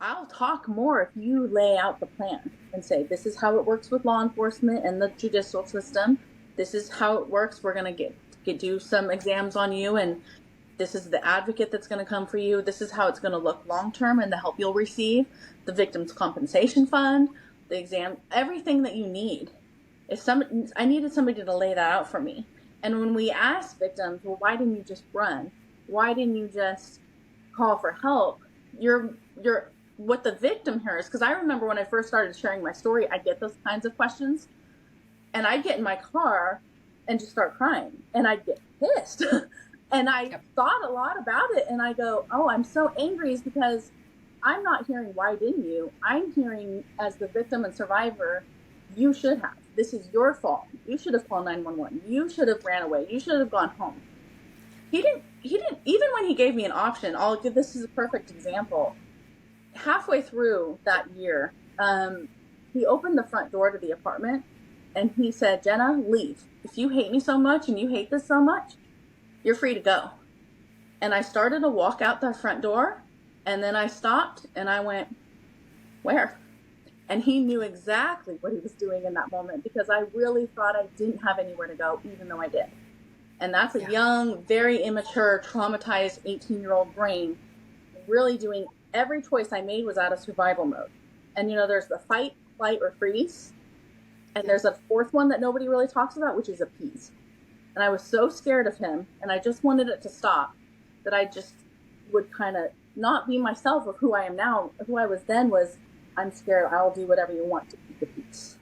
I'll talk more if you lay out the plan and say, this is how it works with law enforcement and the judicial system. This is how it works. We're going to do some exams on you, and this is the advocate that's going to come for you. This is how it's going to look long term and the help you'll receive, the victim's compensation fund, the exam, everything that you need. I needed somebody to lay that out for me. And when we ask victims, well, why didn't you just run? Why didn't you just call for help? You're what the victim hears, because I remember when I first started sharing my story, I get those kinds of questions, and I'd get in my car and just start crying, and I'd get pissed. And I thought a lot about it, and I go, oh, I'm so angry, is because I'm not hearing why didn't you? I'm hearing, as the victim and survivor, you should have. This is your fault. You should have called 911. You should have ran away. You should have gone home. He didn't, even when he gave me an option, this is a perfect example. Halfway through that year, he opened the front door to the apartment, and he said, Jenna, leave. If you hate me so much and you hate this so much, you're free to go. And I started to walk out the front door, and then I stopped and I went, where? And he knew exactly what he was doing in that moment, because I really thought I didn't have anywhere to go, even though I did. And that's a young, very immature, traumatized 18-year-old brain, really doing every choice I made was out of survival mode. And, there's the fight, flight, or freeze. And there's a fourth one that nobody really talks about, which is appease. And I was so scared of him, and I just wanted it to stop, that I just would kind of not be myself of who I am now. Who I was then was, I'm scared, I'll do whatever you want to keep the peace.